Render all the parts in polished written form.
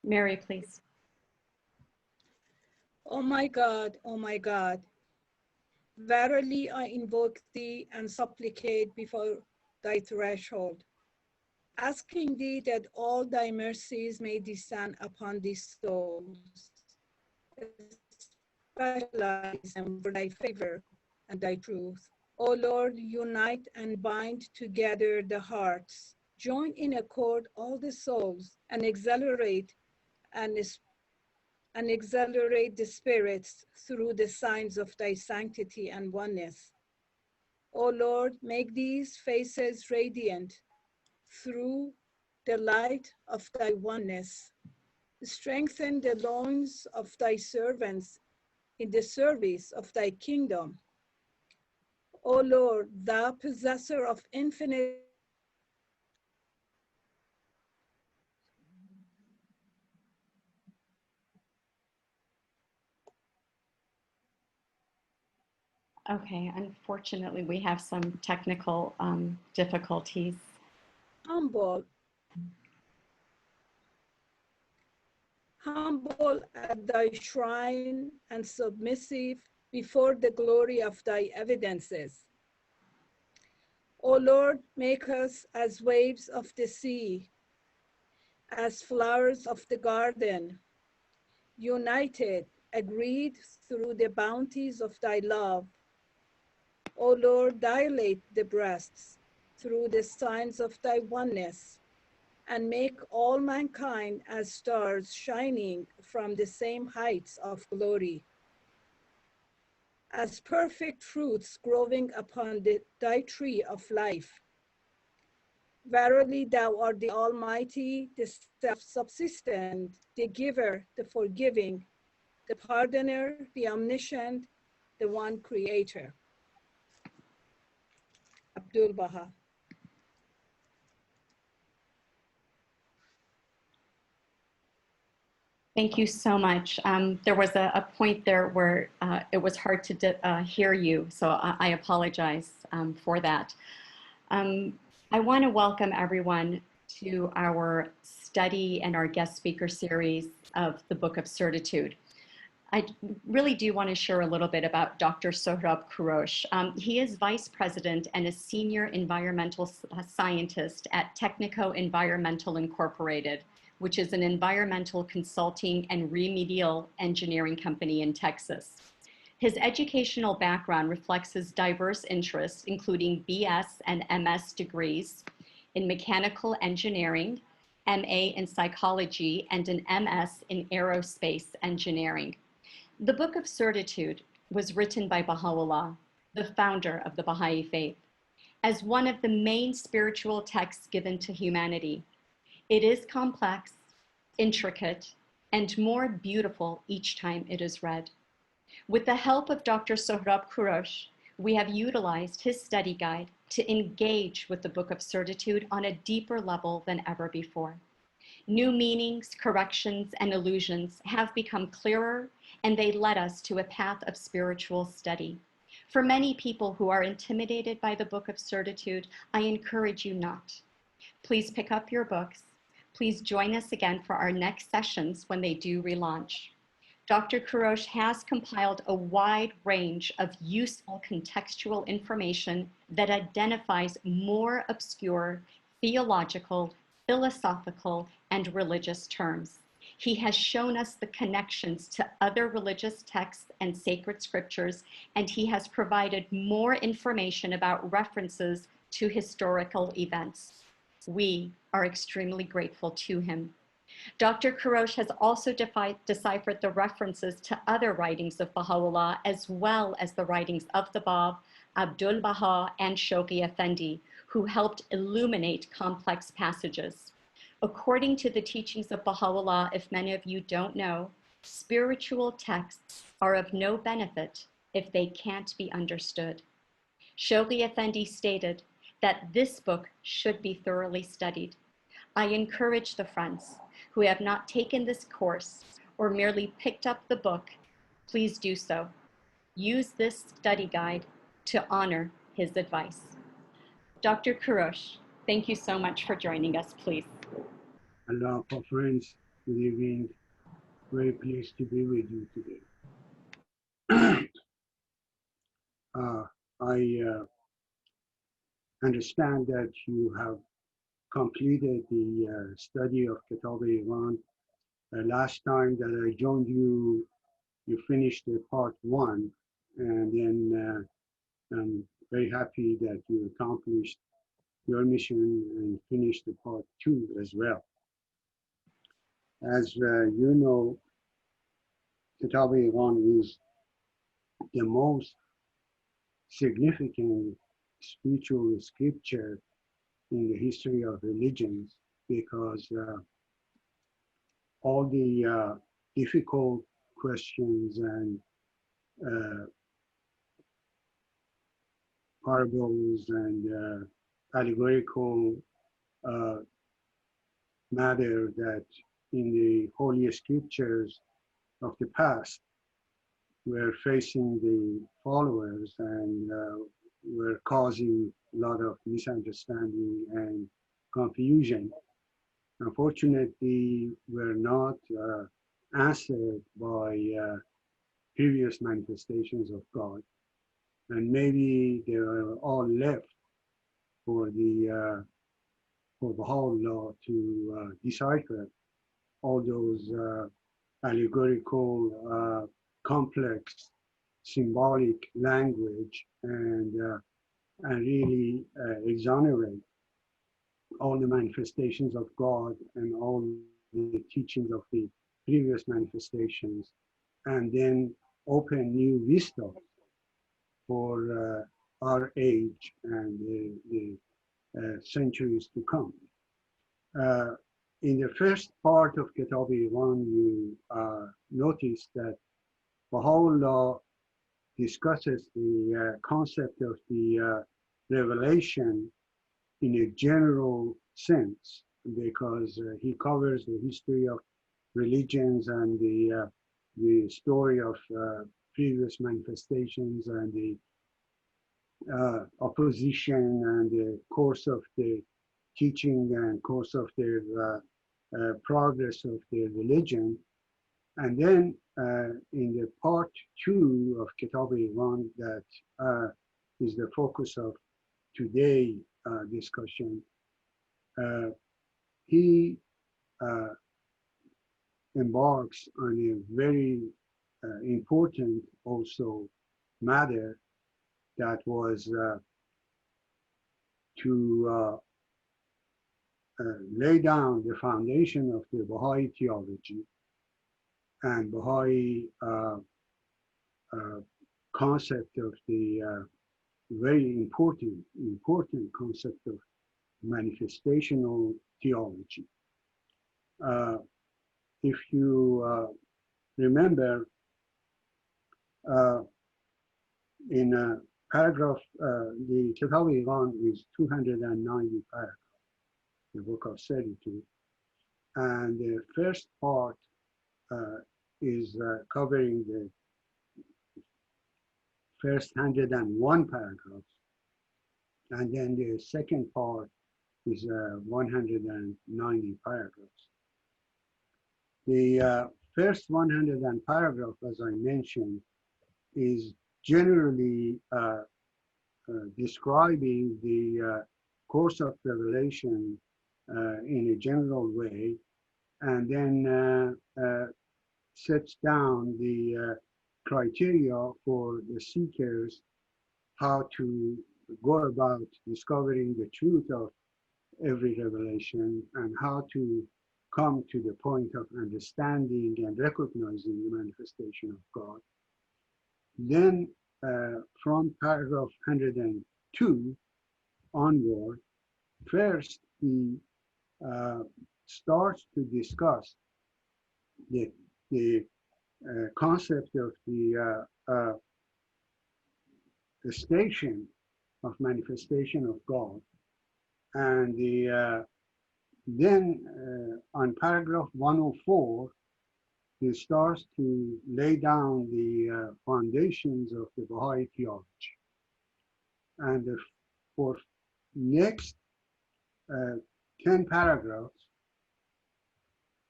Mary, please. O my God, verily I invoke thee and supplicate before thy threshold, asking thee that all thy mercies may descend upon these souls, specialize them for thy favor and thy truth. O Lord, unite and bind together the hearts, join in accord all the souls, and and accelerate the spirits through the signs of thy sanctity and oneness. O Lord, make these faces radiant through the light of thy oneness. Strengthen the loins of thy servants in the service of thy kingdom. O Lord, thou possessor of infinite Okay, unfortunately, we have some technical difficulties. humble at thy shrine and submissive before the glory of thy evidences. O Lord, make us as waves of the sea, as flowers of the garden, united, agreed through the bounties of thy love. O Lord, dilate the breasts through the signs of thy oneness, and make all mankind as stars shining from the same heights of glory, as perfect fruits growing upon thy tree of life. Verily, thou art the Almighty, the self-subsistent, the giver, the forgiving, the pardoner, the omniscient, the one creator. Abdul Baha. Thank you so much. There was a point there where it was hard to hear you, so I apologize for that. I want to welcome everyone to our study and our guest speaker series of the Book of Certitude. I really do want to share a little bit about Dr. Sohrab Kourosh. He is Vice President and a Senior Environmental Scientist at Technico Environmental Incorporated, which is an environmental consulting and remedial engineering company in Texas. His educational background reflects his diverse interests, including BS and MS degrees in mechanical engineering, MA in psychology, and an MS in aerospace engineering. The Book of Certitude was written by Baha'u'llah, the founder of the Baha'i faith, as one of the main spiritual texts given to humanity. It is complex, intricate, and more beautiful each time it is read. With the help of Dr. Sohrab Kourosh, we have utilized his study guide to engage with the Book of Certitude on a deeper level than ever before. New meanings, corrections, and allusions have become clearer, and they led us to a path of spiritual study. For many people who are intimidated by the Book of Certitude, I encourage you not. Please pick up your books. Please join us again for our next sessions when they do relaunch. Dr. Kourosh has compiled a wide range of useful contextual information that identifies more obscure theological, philosophical, and religious terms. He has shown us the connections to other religious texts and sacred scriptures, and he has provided more information about references to historical events. We are extremely grateful to him. Dr. Kourosh has also deciphered the references to other writings of Baha'u'llah, as well as the writings of the Bab, Abdul Baha, and Shoghi Effendi, who helped illuminate complex passages. According to the teachings of Baha'u'llah, if many of you don't know, spiritual texts are of no benefit if they can't be understood. Shoghi Effendi stated that this book should be thoroughly studied. I encourage the friends who have not taken this course or merely picked up the book, please do so. Use this study guide to honor his advice. Dr. Kourosh, thank you so much for joining us, please. And for friends, Good evening. Very pleased to be with you today. I understand that you have completed the study of Kitab Iran. Last time that I joined you, you finished the part one, and then I'm very happy that you accomplished your mission and finished the part two as well. As you know, Kitab Iran is the most significant spiritual scripture in the history of religions because all the difficult questions and uh, parables and allegorical uh, matter that in the holy scriptures of the past were facing the followers and were causing a lot of misunderstanding and confusion. Unfortunately, were not answered by previous manifestations of God, and maybe they are all left for the for Baha'u'llah to decipher all those allegorical, complex, symbolic language and really exonerate all the manifestations of God and all the teachings of the previous manifestations, and then open new vistas for our age and the centuries to come. Uh, in the first part of Kitab Iran, you notice that Baha'u'llah discusses the concept of the revelation in a general sense because he covers the history of religions and the story of previous manifestations and the opposition and the course of the teaching and course of the progress of the religion. And then in the part two of Kitab Iran that is the focus of today discussion, he embarks on a very important also matter that was to lay down the foundation of the Baha'i theology and Baha'i concept of the very important concept of manifestational theology. If you remember, in paragraph, the Kitab Iran is 290 paragraphs, the book of Certitude. And the first part is covering the first 101 paragraphs. And then the second part is 190 paragraphs. The first 100 paragraph, as I mentioned, is generally describing the course of revelation in a general way, and then sets down the criteria for the seekers how to go about discovering the truth of every revelation and how to come to the point of understanding and recognizing the manifestation of God. Then from paragraph 102 onward, first he starts to discuss the concept of the station of manifestation of God, and then on paragraph 104, he starts to lay down the foundations of the Baha'i theology. And for next 10 paragraphs,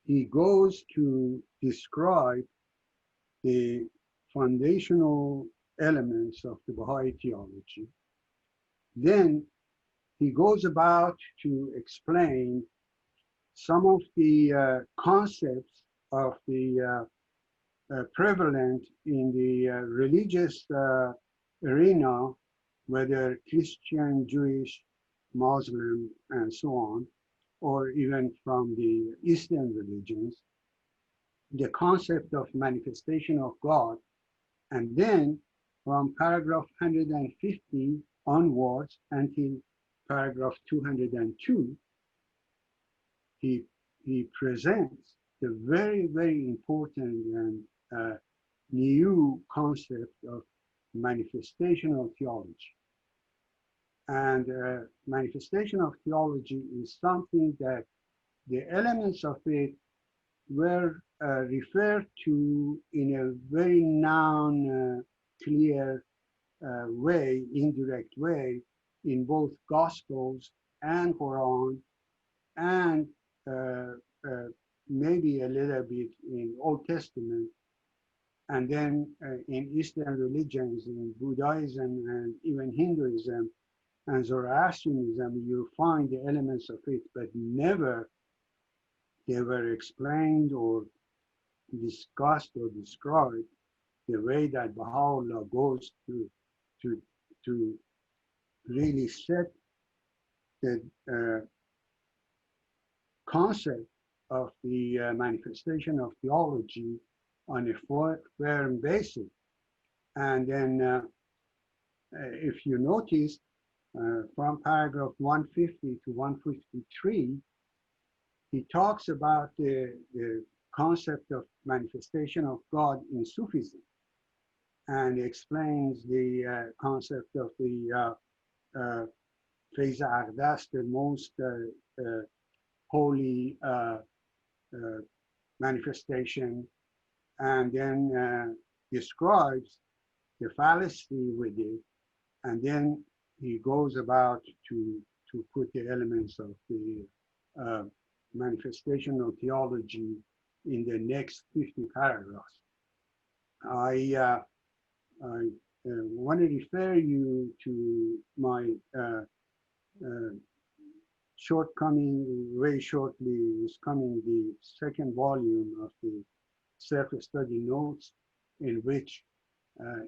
he goes to describe the foundational elements of the Baha'i theology. Then he goes about to explain some of the concepts of the prevalent in the religious arena, whether Christian, Jewish, Muslim, and so on, or even from the Eastern religions, the concept of manifestation of God. And then from paragraph 150 onwards until paragraph 202, he presents the very, very important and new concept of manifestational theology. And manifestational theology is something that the elements of it were referred to in a very clear way, indirect way, in both Gospels and Quran, and maybe a little bit in Old Testament, and then in Eastern religions, in Buddhism and even Hinduism and Zoroastrianism, you find the elements of it, but never they were explained or discussed or described the way that Baha'u'llah goes to really set the concept of the manifestation of theology on a firm basis. And then if you notice, from paragraph 150 to 153, he talks about the concept of manifestation of God in Sufism, and explains the concept of the Faiz Aqdas, the most holy manifestation, and then describes the fallacy with it, and then he goes about to put the elements of the manifestational theology in the next 50 paragraphs. I want to refer you to my shortcoming. Very shortly is coming the second volume of the self-study notes, in which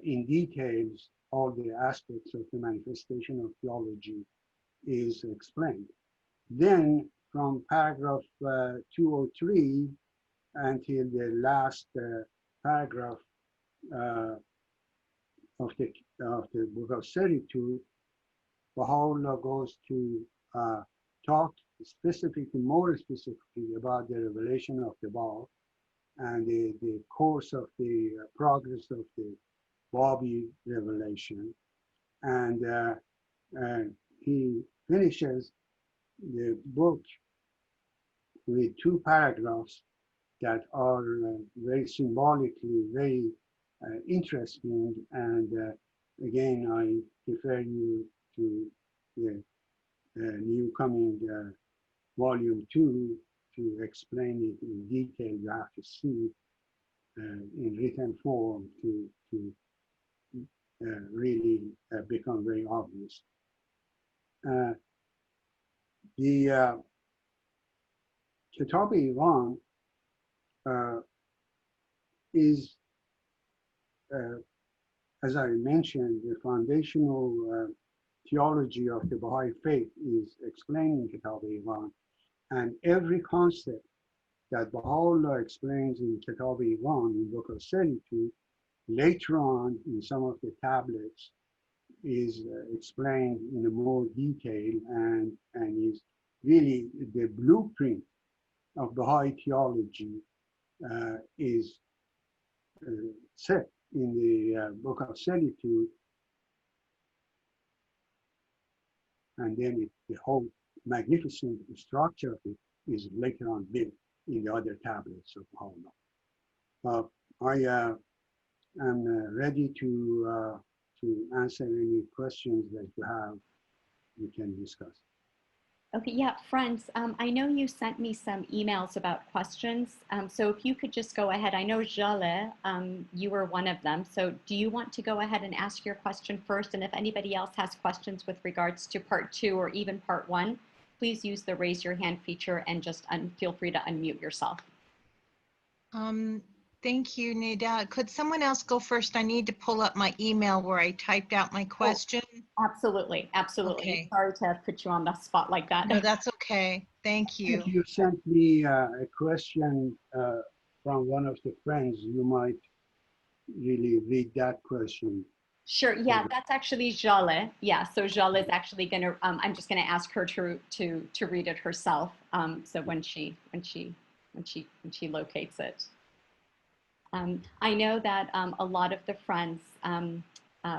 in details all the aspects of the manifestation of theology is explained. Then from paragraph 203 until the last paragraph of the book of Certitude, Baha'u'llah goes to talk more specifically about the revelation of the Baal and the course of the progress of the Babi revelation. And he finishes the book with two paragraphs that are very symbolically very interesting. And again, I refer you to the new coming volume 2 to explain it in detail. You have to see it in written form to really become very obvious. The Kitab-i-Iman is, as I mentioned, the foundational theology of the Baha'i faith is explained in Kitab-i-Iman, and every concept that Baha'u'llah explains in Kitab-i-Iman, in Book of Certitude, later on in some of the tablets is explained in a more detail, and is really the blueprint of Baha'i theology is set in the Book of Certitude, and then the whole magnificent structure of it is later on built in the other tablets of Baha'u'llah. I am ready to answer any questions that you have. We can discuss. Okay, yeah, friends, I know you sent me some emails about questions. So if you could just go ahead, I know Jale, you were one of them. So do you want to go ahead and ask your question first? And if anybody else has questions with regards to part 2 or even part 1, please use the raise your hand feature and just feel free to unmute yourself. Thank you, Nida. Could someone else go first? I need to pull up my email where I typed out my question. Absolutely, absolutely. Okay. Sorry to put you on the spot like that. No, that's okay. Thank If you. you sent me a question from one of the friends, you might really read that question. Sure. Yeah, that's actually Jale. Yeah, so Jale is actually going to. I'm just going to ask her to read it herself. So when she locates it. I know that a lot of the friends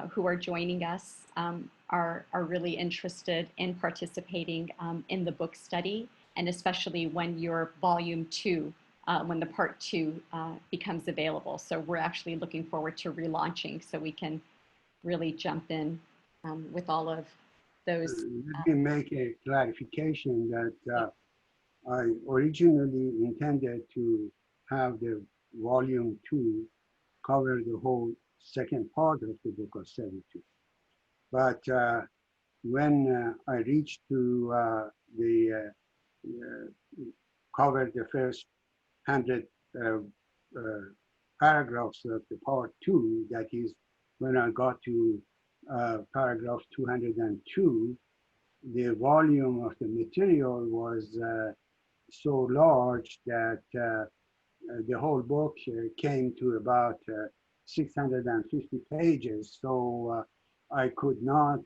who are joining us are really interested in participating in the book study, and especially when your volume 2, when the part 2 becomes available. So we're actually looking forward to relaunching so we can really jump in with all of those. Let me make a clarification that I originally intended to have the volume 2 cover the whole second part of the book of Certitude. But when I reached to cover the first 100 paragraphs of the part 2, that is when I got to paragraph 202, the volume of the material was so large that the whole book came to about 650 pages. So I could not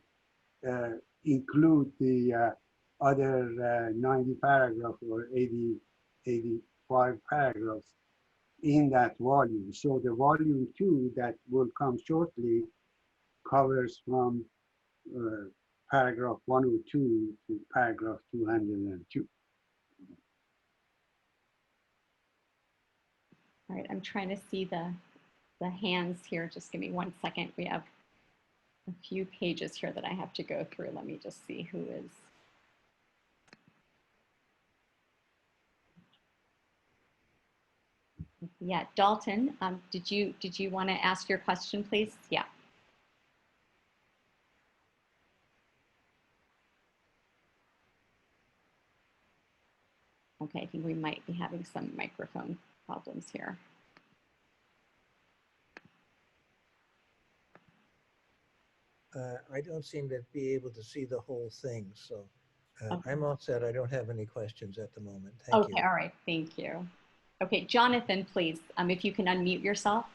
include the other 90 paragraphs or 85 paragraphs in that volume. So the volume 2 that will come shortly covers from paragraph 102 to paragraph 202. All right, I'm trying to see the hands here. Just give me 1 second. We have a few pages here that I have to go through. Let me just see who is. Yeah, Dalton, did you want to ask your question, please? Yeah. Okay, I think we might be having some microphone problems here. I don't seem to be able to see the whole thing, so Okay. I'm all set. I don't have any questions at the moment. Thank you. Okay, all right, thank you. Okay, Jonathan, please, if you can unmute yourself.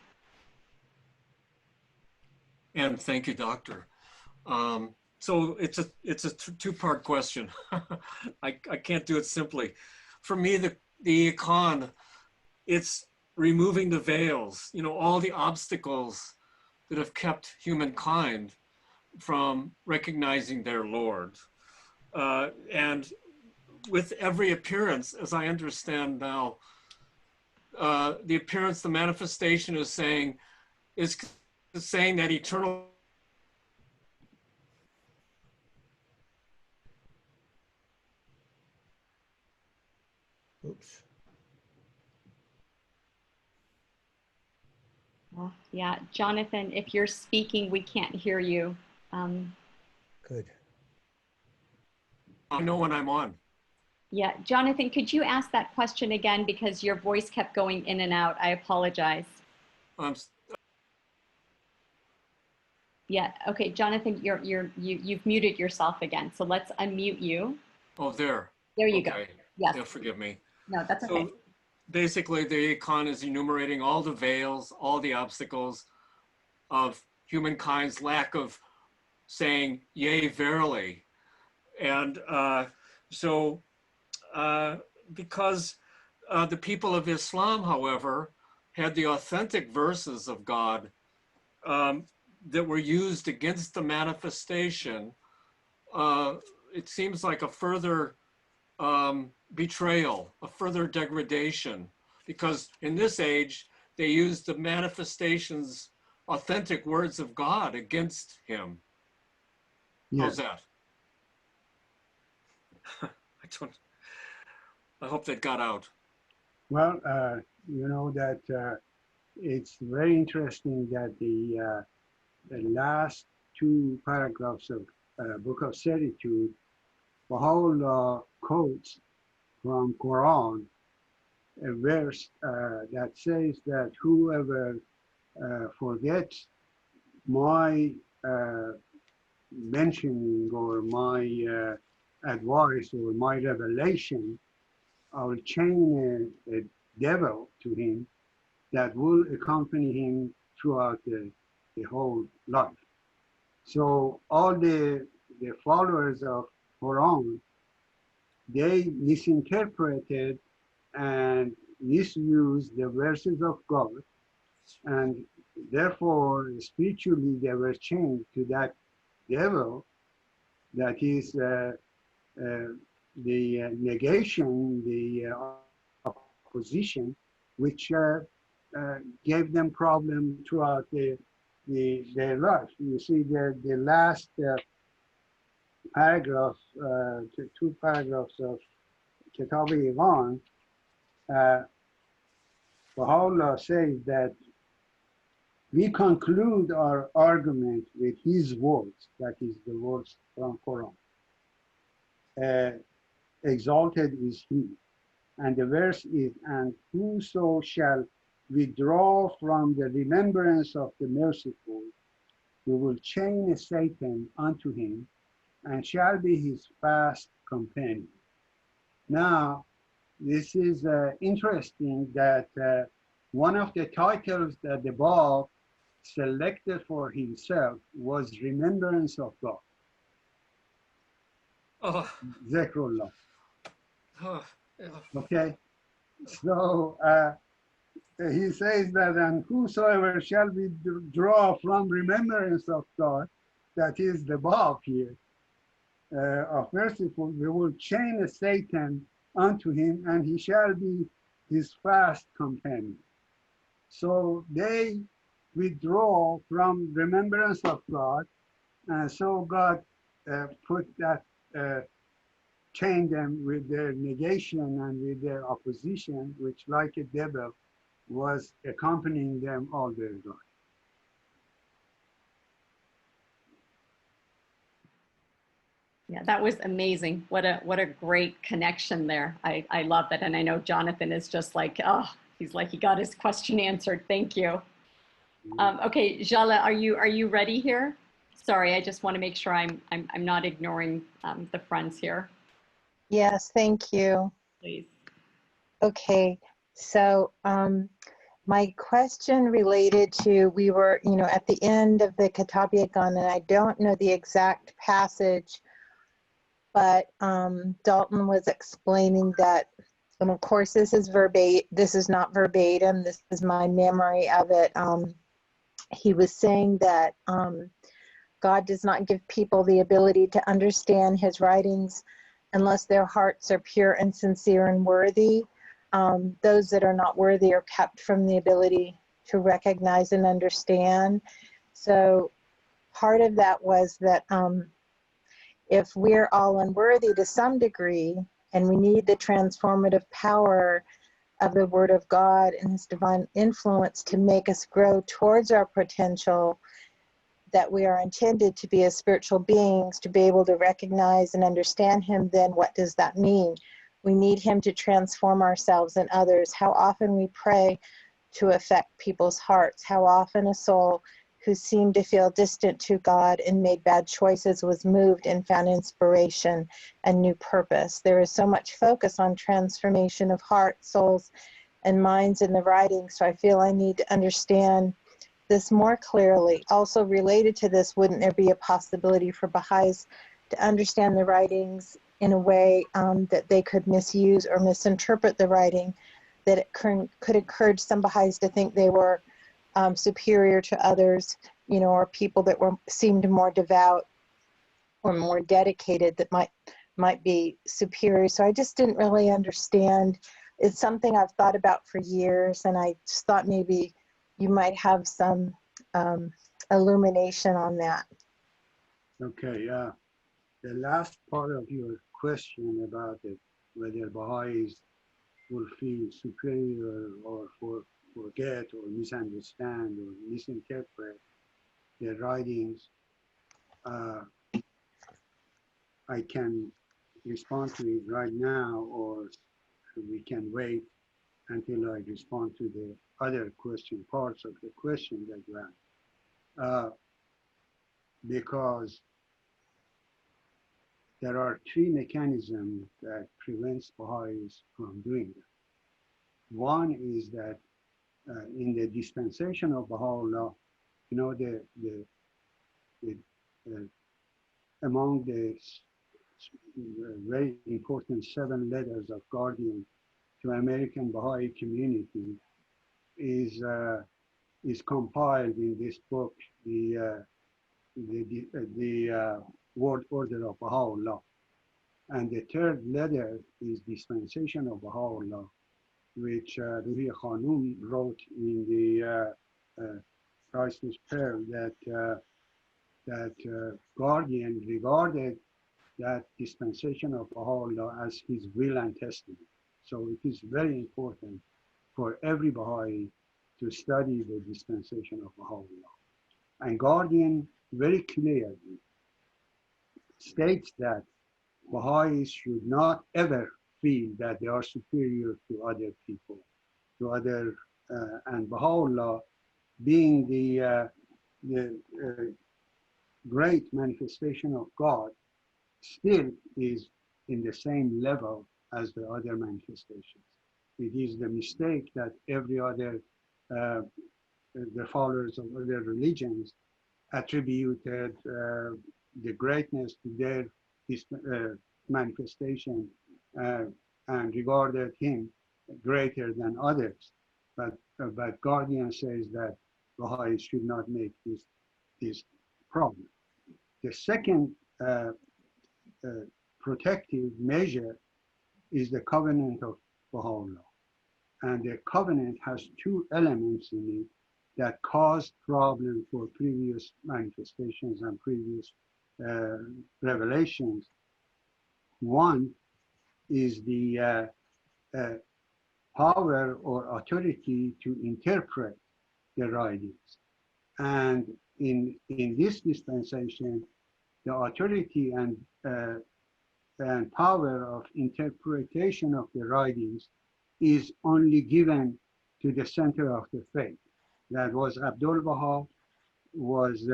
And thank you, Doctor. So it's a two-part question. I can't do it simply. For me, the icon, it's removing the veils, you know, all the obstacles that have kept humankind from recognizing their Lord. And with every appearance, as I understand now, the appearance, the manifestation is saying that eternal. Oops. Yeah, Jonathan, if you're speaking, we can't hear you. Good. I know when I'm on. Yeah, Jonathan, could you ask that question again because your voice kept going in and out? I apologize. Yeah, okay, Jonathan, you've muted yourself again, so let's unmute you. Oh, there. There you okay. go. Yes. Yeah, forgive me. No, that's okay. So basically, the icon is enumerating all the veils, all the obstacles of humankind's lack of saying, yea, verily. And because the people of Islam, however, had the authentic verses of God that were used against the manifestation, it seems like a further betrayal, a further degradation, because in this age, they used the manifestations, authentic words of God against him. Yes. How's that? I hope that got out. Well, you know that it's very interesting that the last two paragraphs of Book of Certitude, Baha'u'llah quotes from Quran, a verse that says that whoever forgets my mentioning or my advice or my revelation, I will chain a devil to him that will accompany him throughout the whole life. So all the followers of Quran, they misinterpreted and misused the verses of God, and therefore spiritually they were chained to that devil that is the negation, the opposition, which gave them problem throughout their life. You see, the last paragraph, two paragraphs of Kitab-i-Iman, Baha'u'llah says that we conclude our argument with his words, that is the words from Quran. Exalted is he. And the verse is, and whoso shall withdraw from the remembrance of the merciful, we will chain Satan unto him and shall be his fast companion. Now, this is interesting that one of the titles that the Bab selected for himself was Remembrance of God. Oh, Zikrullah. oh, yeah. Okay, so he says that, and whosoever shall withdraw from remembrance of God, that is the Bab here, of merciful, we will chain Satan unto him, and he shall be his fast companion. So they withdraw from remembrance of God, and so God put that, chain them with their negation and with their opposition, which like a devil was accompanying them all their life. Yeah, that was amazing. What a great connection there. I love that. And I know Jonathan is just like, oh, he's like, he got his question answered. Thank you. Okay, Jala, are you ready here? Sorry, I just want to make sure I'm not ignoring the friends here. Yes, thank you. Please. Okay, so my question related to, we were, at the end of the Kitab-i-Iman, and I don't know the exact passage, but Dalton was explaining that, and of course this is not verbatim, this is my memory of it. He was saying that God does not give people the ability to understand his writings unless their hearts are pure and sincere and worthy. Those that are not worthy are kept from the ability to recognize and understand. So part of that was that if we're all unworthy to some degree, and we need the transformative power of the Word of God and his divine influence to make us grow towards our potential, that we are intended to be as spiritual beings, to be able to recognize and understand him, then what does that mean? We need him to transform ourselves and others. How often we pray to affect people's hearts. How often a soul who seemed to feel distant to God and made bad choices was moved and found inspiration and new purpose. There is so much focus on transformation of hearts, souls, and minds in the writing, so I feel I need to understand this more clearly. Also related to this, wouldn't there be a possibility for Baha'is to understand the writings in a way that they could misuse or misinterpret the writing, that it could encourage some Baha'is to think they were superior to others, or people that seemed more devout or more dedicated that might be superior. So I just didn't really understand. It's something I've thought about for years, and I just thought maybe you might have some illumination on that. Okay, the last part of your question about it, whether Baha'is will feel superior or forget or misunderstand or misinterpret their writings, I can respond to it right now, or we can wait until I respond to the other question, parts of the question that you asked. Because there are three mechanisms that prevents Baha'is from doing that. One is that in the dispensation of Baha'u'llah, you know, among the very important 7 letters of guardian to American Baha'i community is compiled in this book, the World Order of Baha'u'llah. And the third letter is dispensation of Baha'u'llah, which Ruhi Khanum wrote in the Priceless Pearl that Guardian regarded that dispensation of Baha'u'llah as his will and testament. So it is very important for every Baha'i to study the dispensation of Baha'u'llah. And Guardian very clearly states that Baha'is should not ever feel that they are superior to other people, and Baha'u'llah being the great manifestation of God, still is in the same level as the other manifestations. It is the mistake that every other, the followers of other religions attributed the greatness to their manifestation and regarded him greater than others. But Guardian says that Baha'is should not make this problem. The second protective measure is the covenant of Baha'u'llah. And the covenant has 2 elements in it that caused problem for previous manifestations and previous revelations. One is the power or authority to interpret the writings. And in this dispensation, the authority and power of interpretation of the writings is only given to the center of the faith. That was Abdul Baha, was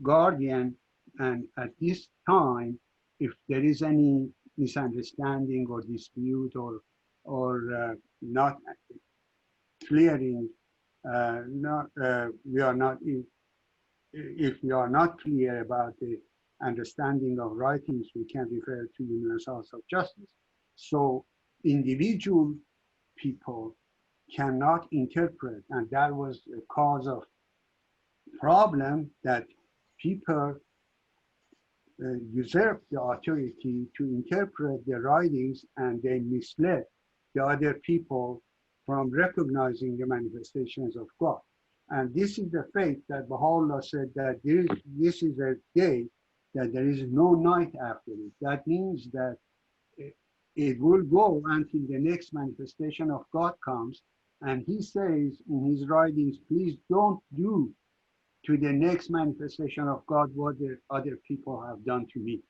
Guardian, and at this time, if there is any misunderstanding or dispute or not clearing, if we are not clear about the understanding of writings, we can refer to universal of justice. So individual people cannot interpret, and that was a cause of problem that people usurped the authority to interpret the writings, and they misled the other people from recognizing the manifestations of God. And this is the fate that Baha'u'llah said that this is a day that there is no night after it. That means that it will go until the next manifestation of God comes. And he says in his writings, please don't do to the next manifestation of God what the other people have done to me.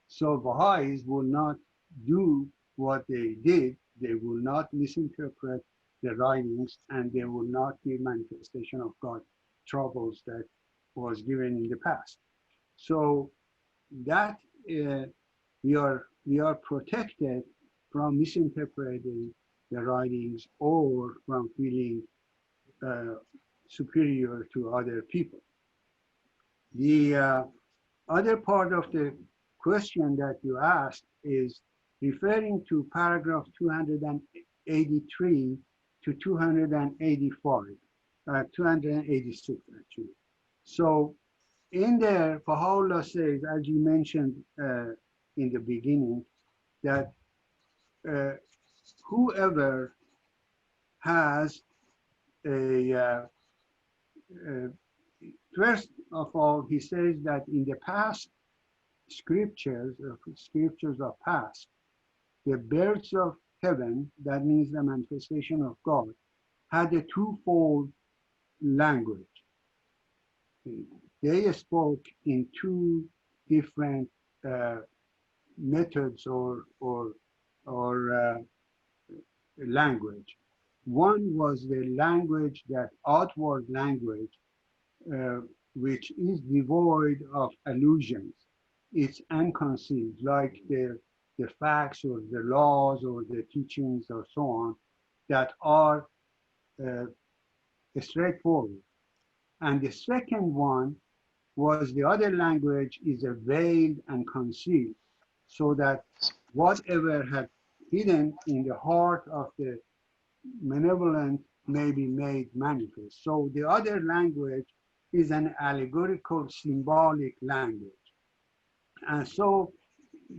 So Baha'is will not do what they did. They will not misinterpret the writings, and they will not give manifestation of God troubles that was given in the past. So that we are protected from misinterpreting the writings or from feeling superior to other people. The other part of the question that you asked is referring to paragraph 283 to 285, 286 actually. So in there, Baha'u'llah says, as you mentioned in the beginning, that whoever has first of all, he says that in the past, scriptures of past, the birds of heaven, that means the manifestation of God, had a twofold language. They spoke in two different methods or language. One was the language, that outward language, which is devoid of allusions. It's unconceived, like the facts or the laws or the teachings or so on, that are straightforward. And the second one was the other language is a veiled and concealed, so that whatever had hidden in the heart of the benevolent may be made manifest. So the other language is an allegorical, symbolic language. And so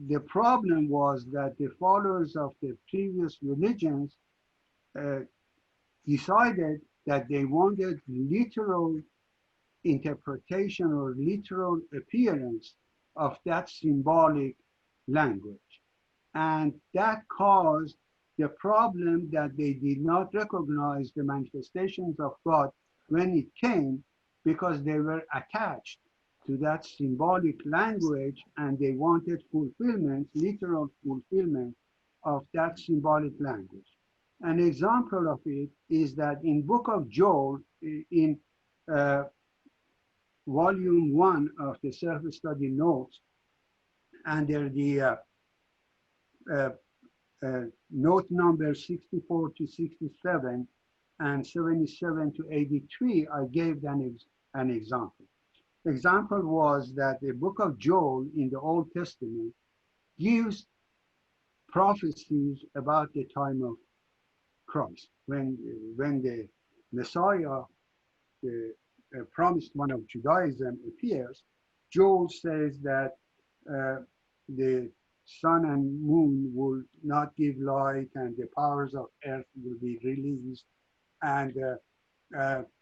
the problem was that the followers of the previous religions decided that they wanted literal interpretation or literal appearance of that symbolic language. And that caused the problem that they did not recognize the manifestations of God when it came, because they were attached to that symbolic language and they wanted fulfillment, literal fulfillment of that symbolic language. An example of it is that in Book of Joel, in volume 1 of the self-study notes, under the note number 64 to 67 and 77 to 83, I gave an example. Example was that the book of Joel in the Old Testament gives prophecies about the time of Christ. When the Messiah, the promised one of Judaism, appears, Joel says that the sun and moon will not give light and the powers of earth will be released, and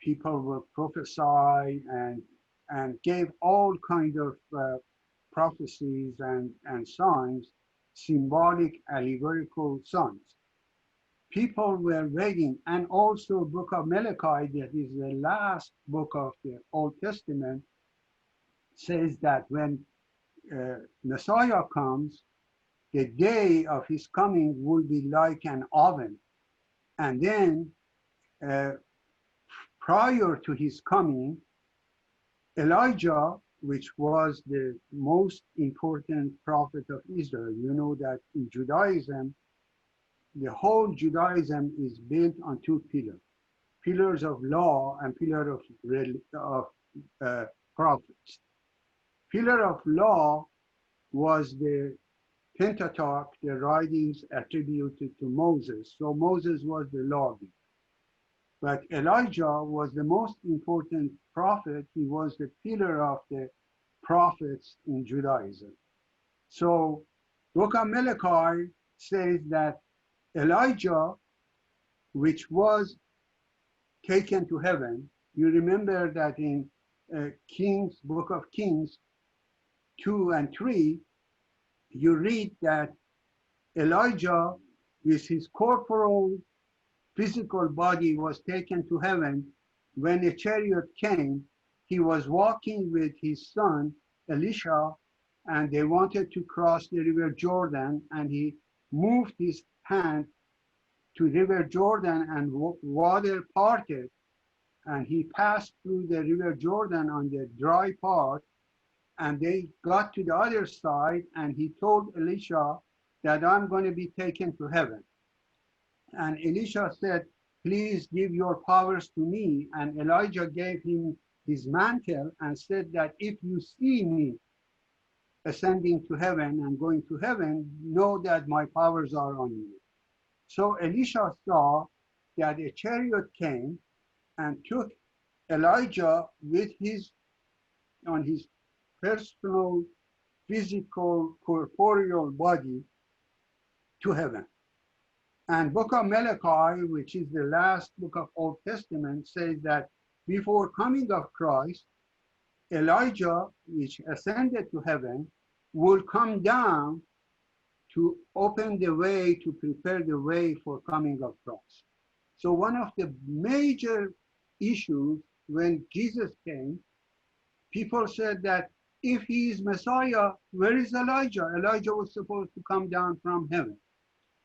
people will prophesy and gave all kind of prophecies and signs, symbolic, allegorical signs. People were waiting, and also Book of Malachi, that is the last book of the Old Testament, says that when Messiah comes, the day of his coming will be like an oven. And then prior to his coming, Elijah, which was the most important prophet of Israel, you know that in Judaism, the whole Judaism is built on two pillars, pillars of law and pillar of prophets. Pillar of law was the Pentateuch, the writings attributed to Moses. So Moses was the lawgiver. But Elijah was the most important prophet. He was the pillar of the prophets in Judaism. So Book of Malachi says that Elijah, which was taken to heaven, you remember that in Kings, Book of Kings 2 and 3, you read that Elijah, with his corporal physical body, was taken to heaven. When a chariot came, he was walking with his son Elisha, and they wanted to cross the river Jordan, and he moved his hand to river Jordan and water parted, and he passed through the river Jordan on the dry part, and they got to the other side, and he told Elisha that I'm going to be taken to heaven. And Elisha said, please give your powers to me. And Elijah gave him his mantle and said that if you see me ascending to heaven and going to heaven, know that my powers are on you. So Elisha saw that a chariot came and took Elijah with on his personal, physical, corporeal body to heaven. And Book of Malachi, which is the last book of Old Testament, says that before coming of Christ, Elijah, which ascended to heaven, will come down to open the way, to prepare the way for coming of Christ. So one of the major issues when Jesus came, people said that if he is Messiah, where is Elijah? Elijah was supposed to come down from heaven.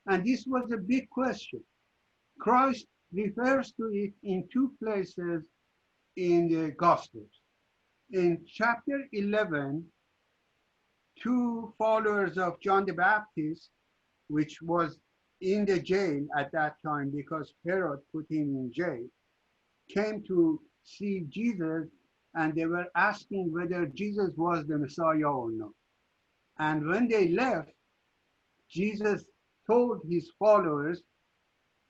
And this was a big question. Christ refers to it in two places in the Gospels. In chapter 11, two followers of John the Baptist, which was in the jail at that time because Herod put him in jail, came to see Jesus, and they were asking whether Jesus was the Messiah or not. And when they left, Jesus told his followers,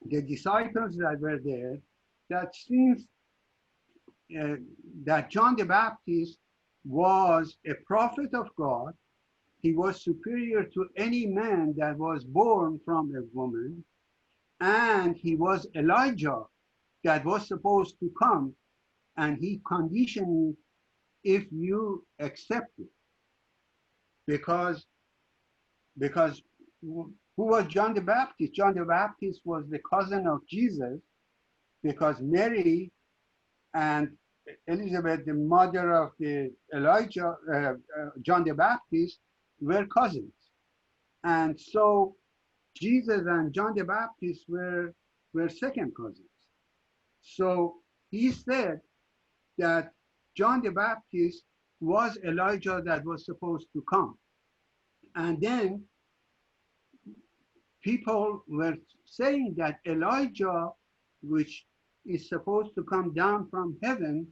the disciples that were there, that since that John the Baptist was a prophet of God, he was superior to any man that was born from a woman, and he was Elijah that was supposed to come, and he conditioned it if you accept it. Because who was John the Baptist? John the Baptist was the cousin of Jesus, because Mary and Elizabeth, the mother of the John the Baptist, were cousins. And so Jesus and John the Baptist were second cousins. So he said that John the Baptist was Elijah that was supposed to come. And then people were saying that Elijah, which is supposed to come down from heaven,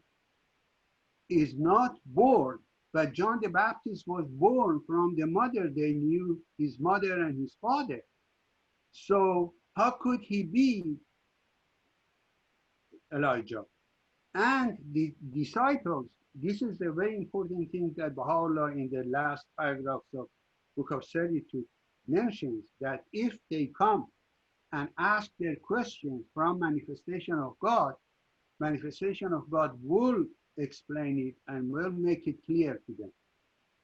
is not born, but John the Baptist was born from the mother. They knew his mother and his father. So how could he be Elijah? And the disciples, this is a very important thing that Baha'u'llah in the last paragraphs of Book of Certitude mentions, that if they come and ask their questions from manifestation of God will explain it and will make it clear to them.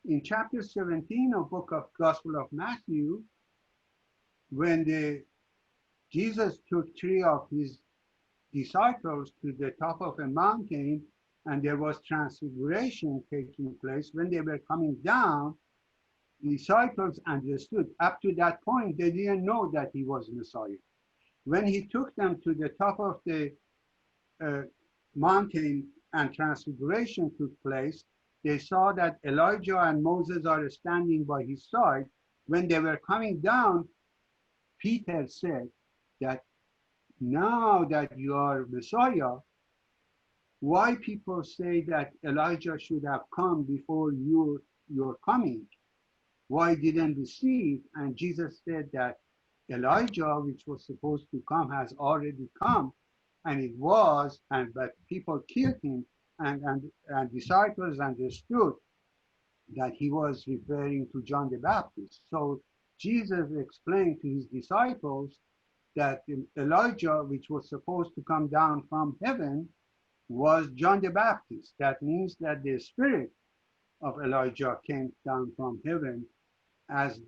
In chapter 17 of Book of Gospel of Matthew, when Jesus took three of his disciples to the top of a mountain, and there was transfiguration taking place, when they were coming down, the disciples understood. Up to that point, they didn't know that he was Messiah. When he took them to the top of the mountain and transfiguration took place, they saw that Elijah and Moses are standing by his side. When they were coming down, Peter said that now that you are Messiah, why people say that Elijah should have come before your coming? Why didn't we see it? And Jesus said that Elijah, which was supposed to come, has already come, and it was, but people killed him, and disciples understood that he was referring to John the Baptist. So Jesus explained to his disciples that Elijah, which was supposed to come down from heaven, was John the Baptist. That means that the spirit of Elijah came down from heaven as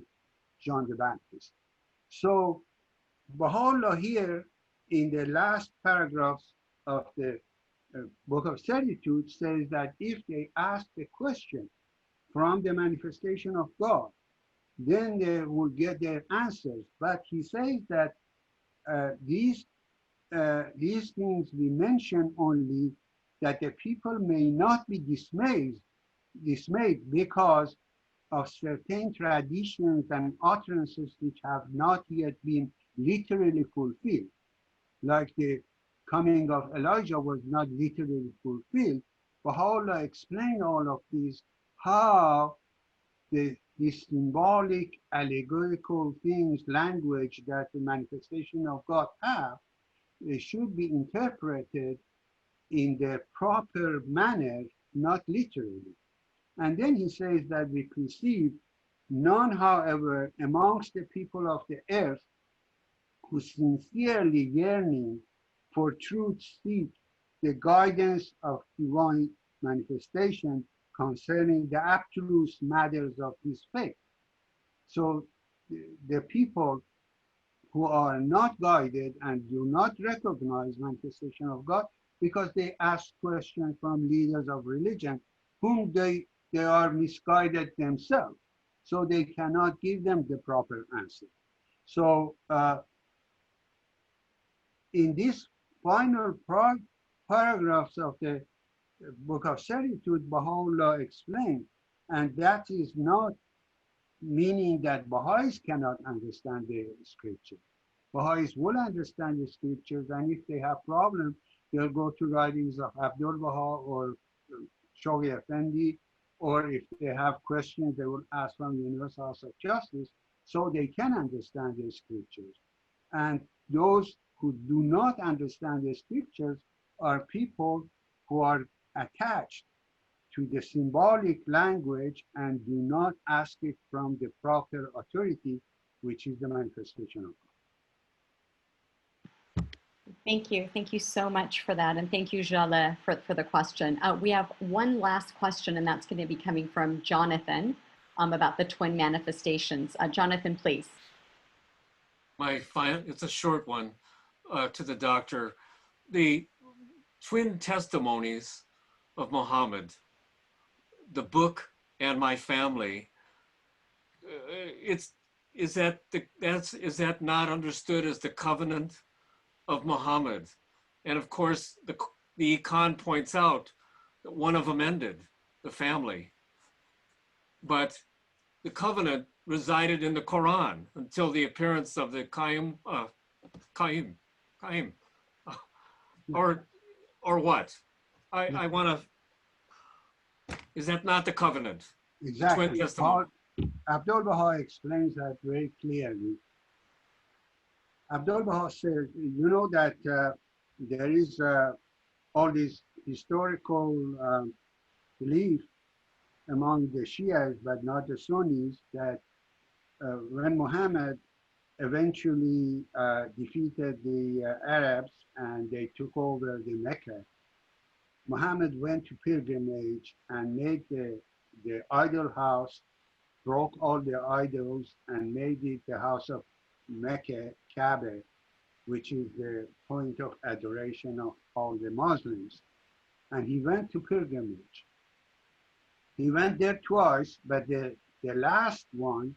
John the Baptist. So Baha'u'llah here in the last paragraphs of the Book of Certitude says that if they ask a question from the manifestation of God, then they will get their answers. But he says that these things we mention only that the people may not be dismayed because of certain traditions and utterances which have not yet been literally fulfilled. Like the coming of Elijah was not literally fulfilled. Baha'u'llah explained all of this, how the symbolic, allegorical things, language that the manifestation of God have, they should be interpreted in the proper manner, not literally. And then he says that we perceive none, however, amongst the people of the earth who sincerely yearning for truth seek the guidance of divine manifestation concerning the absolute matters of his faith. So the people who are not guided and do not recognize manifestation of God because they ask questions from leaders of religion whom they are misguided themselves. So they cannot give them the proper answer. So in these final paragraphs of the book of Certitude, Baha'u'llah explained, and that is not meaning that Baha'is cannot understand the scripture. Baha'is will understand the scriptures, and if they have problems, they'll go to writings of Abdul Baha or Shoghi Effendi, or if they have questions, they will ask from the Universal House of Justice, so they can understand the scriptures. And those who do not understand the scriptures are people who are attached to the symbolic language and do not ask it from the proper authority, which is the manifestation of God. Thank you. Thank you so much for that. And thank you, Jaleh, for the question. We have one last question, and that's going to be coming from Jonathan about the twin manifestations. Jonathan, please. It's a short one to the doctor. The twin testimonies of Muhammad, the book and my family, is that not understood as the covenant of Muhammad? And of course, the Iqan points out that one of them ended, the family. But the covenant resided in the Quran until the appearance of the Qaim, or what? I want to, is that not the covenant? Exactly. The twin testimony. Abdul Baha explains that very clearly. Abdul Baha says, you know that there is all this historical belief among the Shias, but not the Sunnis, that when Muhammad eventually defeated the Arabs and they took over the Mecca, Muhammad went to pilgrimage and made the idol house, broke all the idols and made it the house of Mecca, Kaaba, which is the point of adoration of all the Muslims. And he went to pilgrimage. He went there twice, but the last one,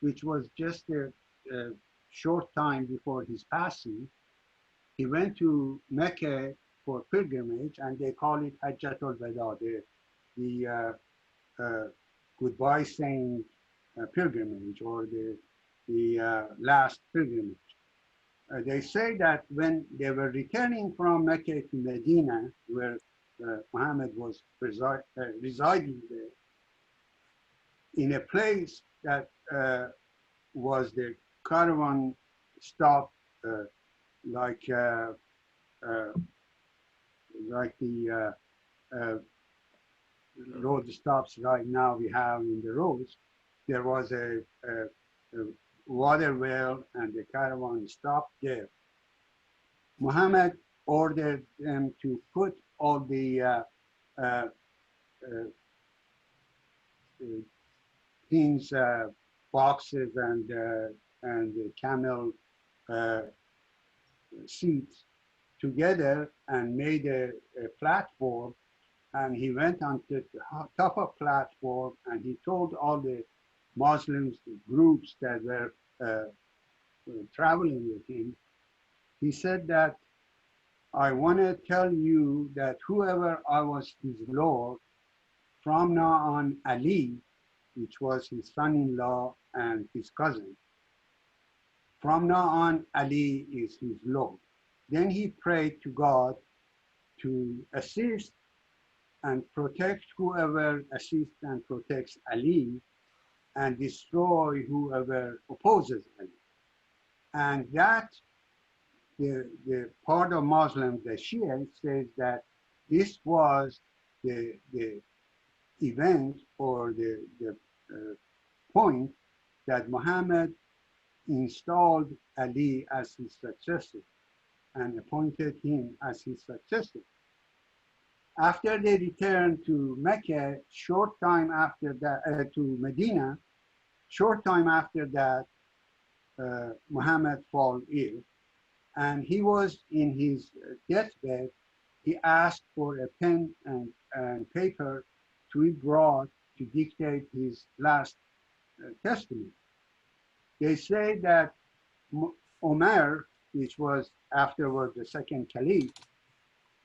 which was just a short time before his passing, he went to Mecca for pilgrimage, and they call it Hajjatul Wada, the goodbye saying pilgrimage, or the last pilgrimage. They say that when they were returning from Mecca to Medina, where Muhammad was residing there, in a place that was the caravan stop, like the road stops right now we have in the roads. There was a water well, and the caravan stopped there. Muhammad ordered them to put all the things, boxes and camel seats together and made a platform, and he went on to the top of platform and he told all the Muslims groups that were traveling with him, he said that I want to tell you that whoever I was his Lord, from now on Ali, which was his son-in-law and his cousin, from now on Ali is his Lord. Then he prayed to God to assist and protect whoever assists and protects Ali, and destroy whoever opposes Ali. And that the part of Muslims, the Shia, says that this was the event or the point that Muhammad installed Ali as his successor and appointed him as his successor. After they returned to Mecca, short time after that, to Medina, short time after that, Muhammad fell ill, and he was in his deathbed. He asked for a pen and paper to be brought to dictate his last testament. They say that Omar, which was afterward the second caliph,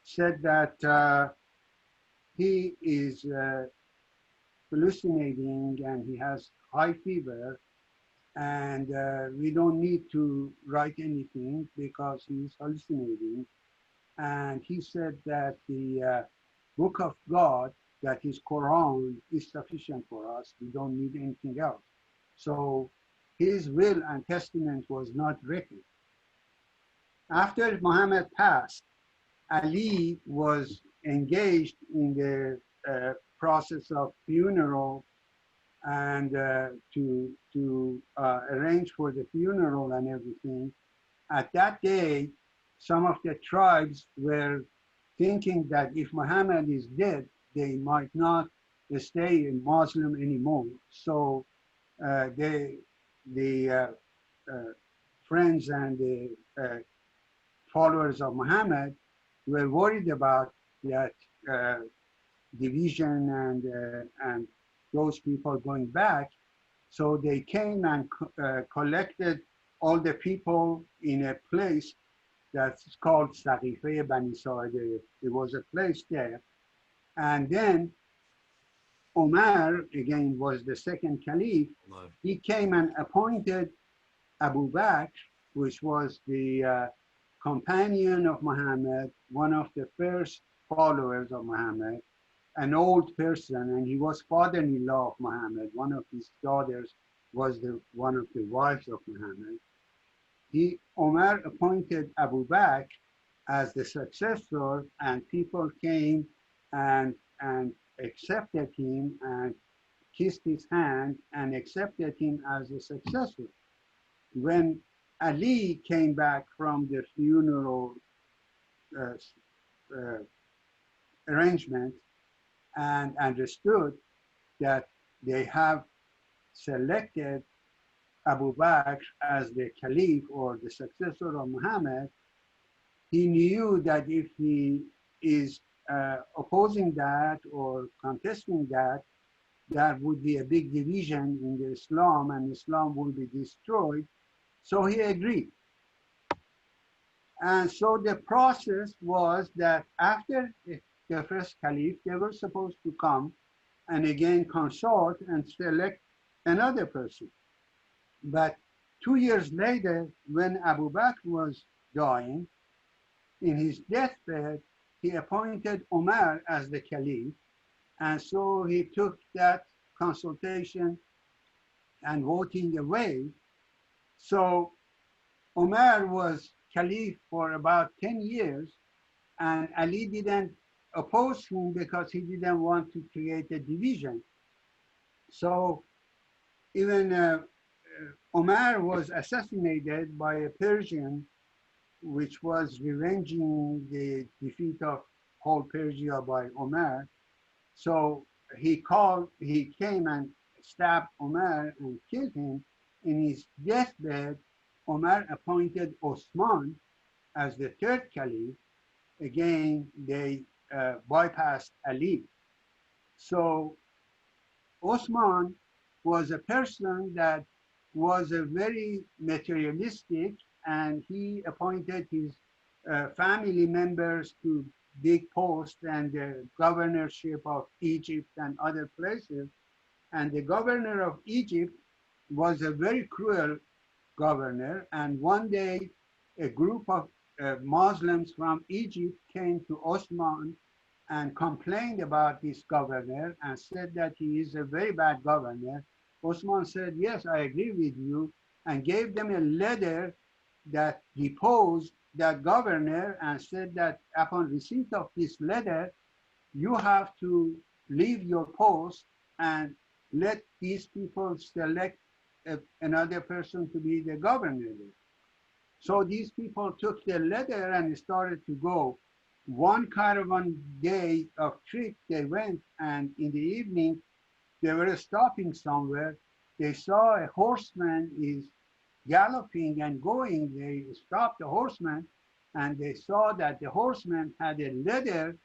said that he is hallucinating and he has high fever, and we don't need to write anything because he's hallucinating. And he said that the book of God, that is Quran, is sufficient for us. We don't need anything else. So his will and testament was not written. After Muhammad passed, Ali was engaged in the process of funeral and to arrange for the funeral and everything. At that day, some of the tribes were thinking that if Muhammad is dead, they might not stay in Muslim anymore. So the friends and the followers of Muhammad were worried about that division and those people going back. So they came and collected all the people in a place that's called Saqife Bani Sa'id. It was a place there. And then Omar, again, was the second caliph. He came and appointed Abu Bakr, which was the companion of Muhammad, one of the first followers of Muhammad, an old person, and he was father-in-law of Muhammad. One of his daughters was one of the wives of Muhammad. Omar appointed Abu Bakr as the successor, and people came and accepted him and kissed his hand and accepted him as the successor. When Ali came back from the funeral arrangement and understood that they have selected Abu Bakr as the caliph or the successor of Muhammad, he knew that if he is opposing that or contesting that, that would be a big division in the Islam and Islam will be destroyed. So he agreed. And so the process was that after the first caliph, they were supposed to come and again consult and select another person. But 2 years later, when Abu Bakr was dying, in his deathbed, he appointed Omar as the caliph. And so he took that consultation and voting away. So Omar was caliph for about 10 years, and Ali didn't oppose him because he didn't want to create a division. So even Omar was assassinated by a Persian, which was revenging the defeat of whole Persia by Omar. So he came and stabbed Omar and killed him. In his deathbed, Omar appointed Osman as the third caliph. Again, they bypassed Ali. So Osman was a person that was a very materialistic, and he appointed his family members to big posts and the governorship of Egypt and other places. And the governor of Egypt was a very cruel governor. And one day, a group of Muslims from Egypt came to Osman and complained about this governor and said that he is a very bad governor. Osman said, yes, I agree with you, and gave them a letter that deposed that governor and said that upon receipt of this letter, you have to leave your post and let these people select another person to be the governor. So these people took the letter and started to go one caravan day of trip they went, and in the evening they were stopping somewhere. They saw a horseman is galloping and going. They stopped the horseman, and they saw that the horseman had a letter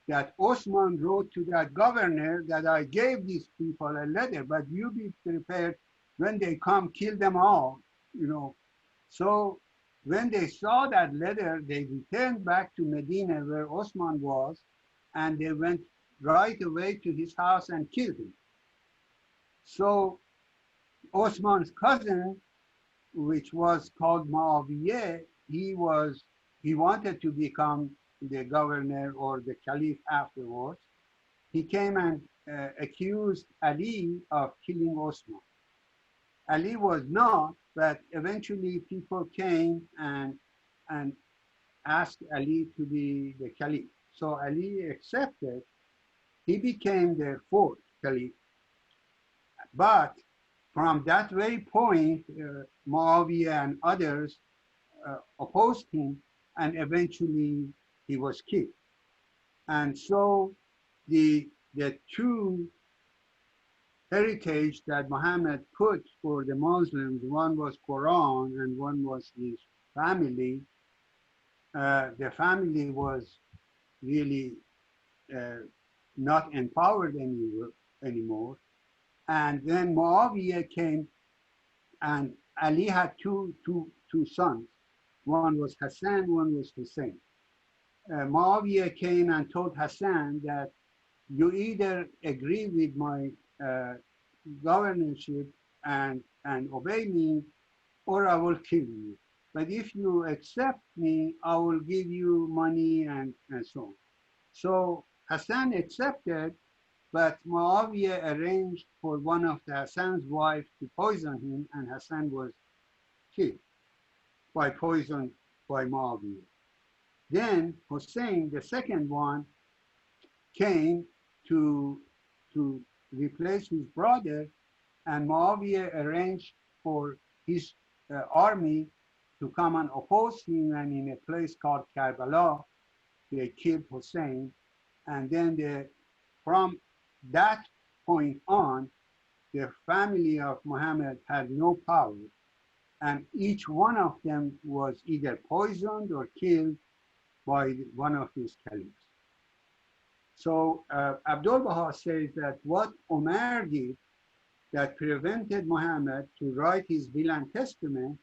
that Osman wrote to that governor that I gave these people a letter, but you be prepared when they come, kill them all, you know. So when they saw that letter, they returned back to Medina where Osman was, and they went right away to his house and killed him. So Osman's cousin, which was called Muawiyah, he wanted to become the governor or the caliph afterwards. He came and accused Ali of killing Osman. Ali was not, but eventually people came and asked Ali to be the caliph. So Ali accepted. He became the fourth caliph. But from that very point, Muawiyah and others opposed him, and eventually he was killed. And so the two heritage that Muhammad put for the Muslims, one was Quran and one was his family. The family was really not empowered anymore. And then Muawiyah came, and Ali had two sons. One was Hassan, one was Hussein. Muawiyah came and told Hassan that you either agree with my governorship and obey me, or I will kill you. But if you accept me, I will give you money and so on. So Hassan accepted, but Muawiyah arranged for one of the Hassan's wife to poison him, and Hassan was killed by poison by Muawiyah. Then Hussein, the second one, came to replace his brother, and Muawiyah arranged for his army to come and oppose him, and in a place called Karbala, they killed Hussein. And then from that point on, the family of Muhammad had no power, and each one of them was either poisoned or killed by one of these caliphs. So Abdul Baha says that what Umar did that prevented Muhammad to write his will and testament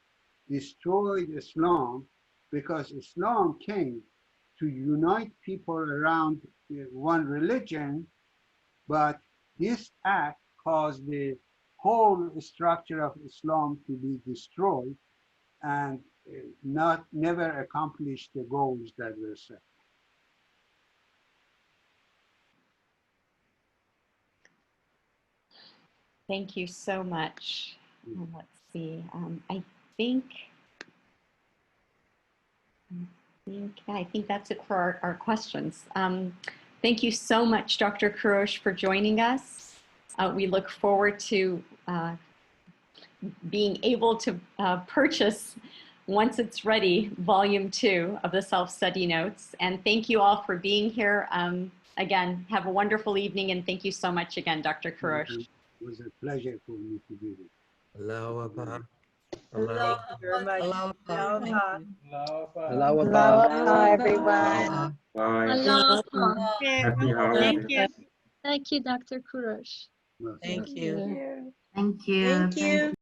destroyed Islam, because Islam came to unite people around one religion, but this act caused the whole structure of Islam to be destroyed and never accomplished the goals that were set. Thank you so much. Let's see. I think that's it for our questions. Thank you so much, Dr. Kurosh, for joining us. We look forward to being able to purchase, once it's ready, volume 2 of the self-study notes. And thank you all for being here. Again, have a wonderful evening, and thank you so much again, Dr. Kurosh. It was a pleasure for me to be here. Allahu Akbar. Thank you very much. Aloha, everyone. Bye. Aloha. Happy holidays. Thank you. Thank you, Dr. Kurosh. Well, Thank you. Thank you. Thank you. Thank you.